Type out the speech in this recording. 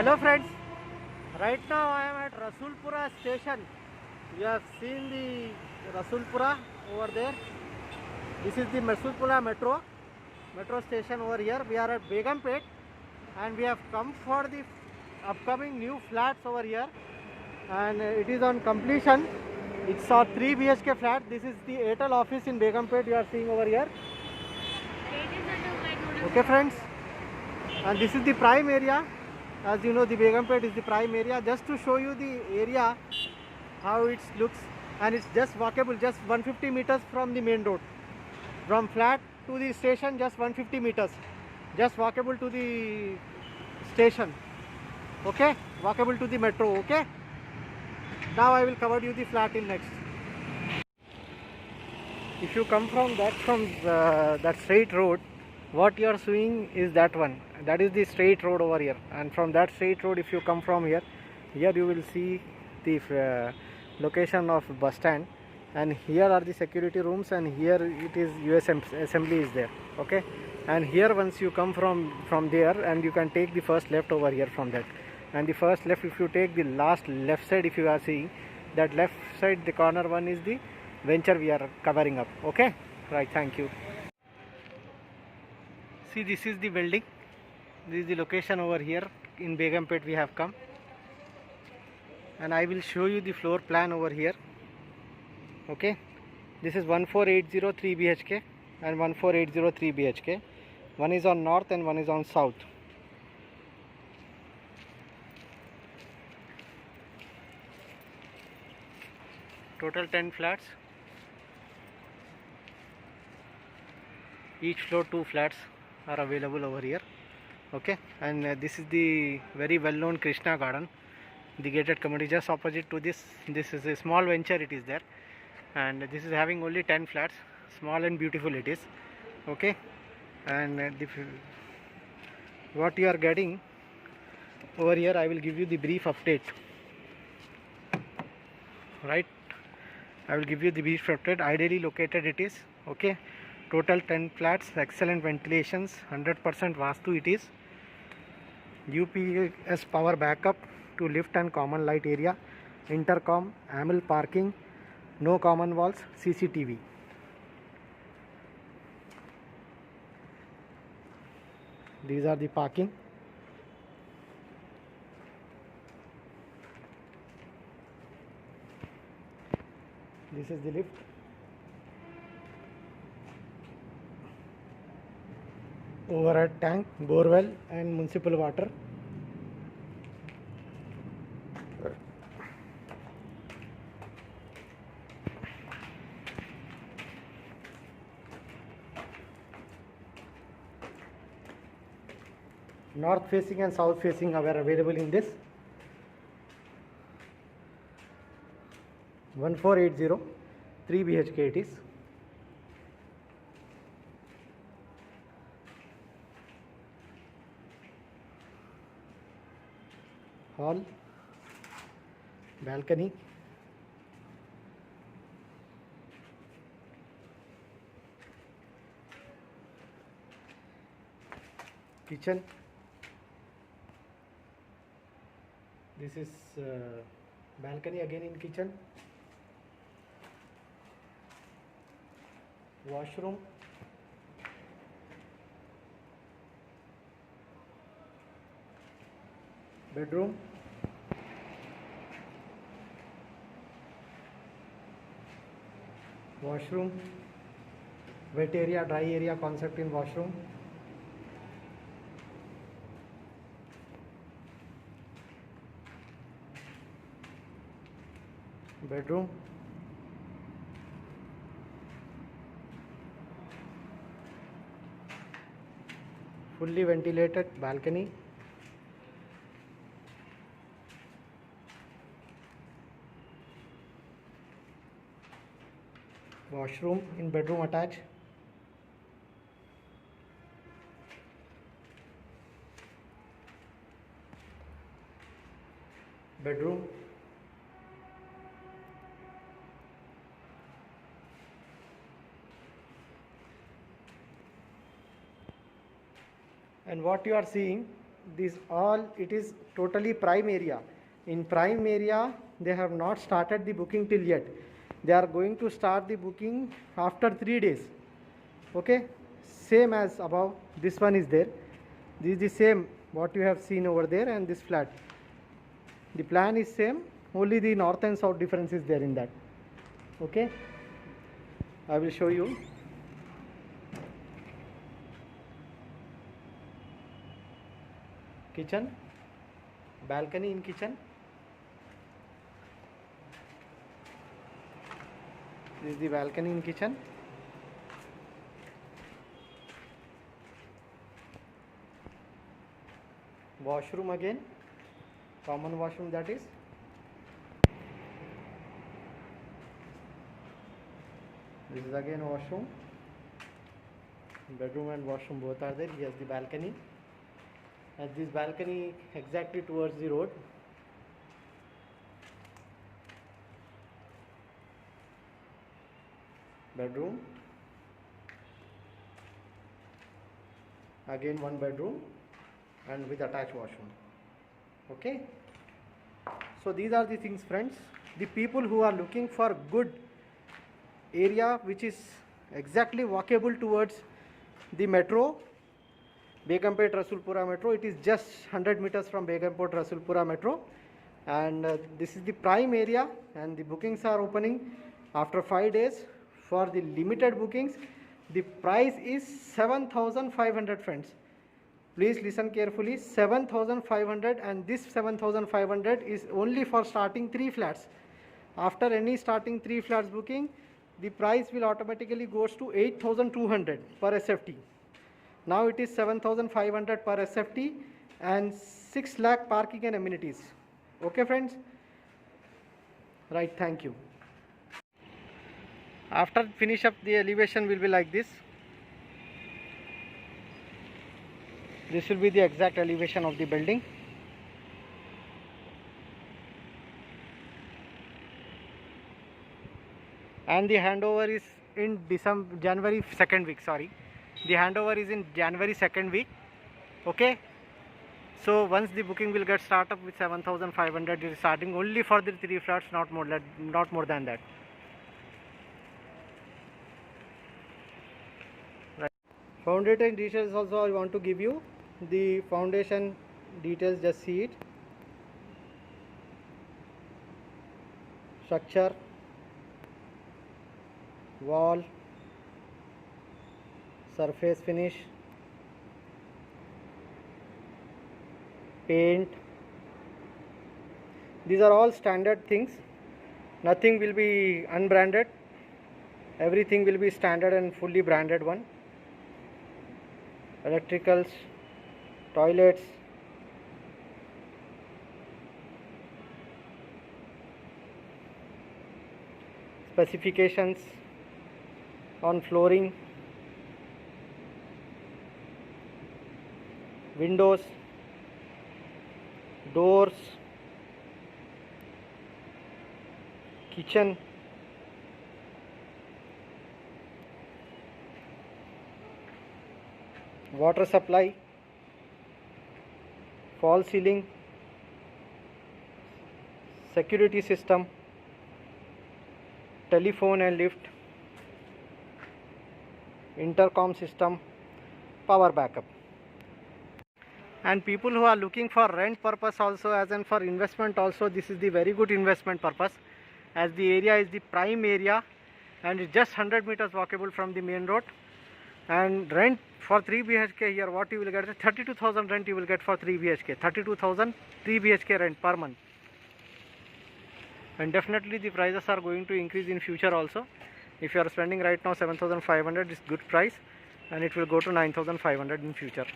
Hello friends, right now I am at Rasulpura station. You have seen the Rasulpura over there. This is the Rasulpura metro station over here. We are at Begumpet and we have come for the upcoming new flats over here, and it is on completion. It's a 3 BHK flat. This is the Airtel office in Begumpet you are seeing over here. Okay friends, and this is the prime area. As you know, the Begumpet is the prime area. Just to show you the area, how it looks, and it's just walkable, just 150 meters from the main road. From flat to the station, just 150 meters. Just walkable to the station. Okay, walkable to the metro. Okay. Now I will cover you the flat in next. If you come from that straight road, what you are seeing is that one. That is the straight road over here, and from that straight road, if you come from here you will see the location of bus stand, and here are the security rooms, and here it is US assembly is there. Okay, and here once you come from there, and you can take the first left over here from that, and the first left, if you take the last left side, if you are seeing that left side, the corner one is the venture we are covering up. Okay, right, thank you. See, this is the building. This is the location over here in Begumpet we have come, and I will show you the floor plan over here. Okay, this is 14803 BHK and 14803 BHK. One is on north and one is on south. Total 10 flats. Each floor 2 flats are available over here. Okay, and this is the very well known Krishna garden, the gated community. Just opposite to this is a small venture, it is there, and this is having only 10 flats. Small and beautiful it is. Okay, and what you are getting over here, I will give you the brief update. Right, I will give you the brief update. Ideally located it is. Okay, total 10 flats, excellent ventilations, 100% Vastu it is. UPS power backup to lift and common light area, intercom, ample parking, no common walls, CCTV. These are the parking. This is the lift. Overhead tank, borewell and municipal water. North facing and south facing are available in this. 14803 BHK it is. Hall, balcony, kitchen. This is balcony again in kitchen. Washroom, bedroom, washroom, wet area, dry area concept in washroom. Bedroom, fully ventilated balcony, washroom in bedroom attached, bedroom, and what you are seeing, this all, it is totally prime area. In prime area, they have not started the booking till yet. They are going to start the booking after 3 days. Okay, same as above, this one is there. This is the same what you have seen over there, and this flat. The plan is same, only the north and south difference is there in that. Okay, I will show you. Kitchen, balcony in kitchen. This is the balcony in kitchen. Washroom again, common washroom that is. This is again washroom. Bedroom and washroom both are there. Here's the balcony. And this balcony exactly towards the road. Bedroom. Again one bedroom and with attached washroom. Okay. So these are the things, friends. The people who are looking for good area which is exactly walkable towards the metro, Begumpet Rasulpura metro. It is just 100 meters from Begumpet Rasulpura metro, and this is the prime area, and the bookings are opening after 5 days. For the limited bookings, the price is 7,500, friends. Please listen carefully, 7,500, and this 7,500 is only for starting 3 flats. After any starting 3 flats booking, the price will automatically goes to 8,200 per SFT. Now it is 7,500 per SFT and 6 lakh parking and amenities. Okay, friends? Right, thank you. After finish up, the elevation will be like this. This will be the exact elevation of the building. And the handover is in January 2nd week, sorry. The handover is in January 2nd week. Okay. So once the booking will get started with 7,500, it is starting only for the 3 flats, not more than that. Right. Foundation details also I want to give you. The foundation details, just see it. Structure, wall, surface finish, paint. These are all standard things. Nothing will be unbranded. Everything will be standard and fully branded one. Electricals, toilets, specifications on flooring, windows, doors, kitchen, water supply, false ceiling, security system, telephone and lift, intercom system, power backup. And people who are looking for rent purpose also, as and for investment also, this is the very good investment purpose, as the area is the prime area and it's just 100 meters walkable from the main road. And rent for 3 BHK here, what you will get, 32,000 rent you will get for 3 BHK, 32,000 3 BHK rent per month. And definitely the prices are going to increase in future also. If you are spending right now 7,500, is good price, and it will go to 9,500 in future.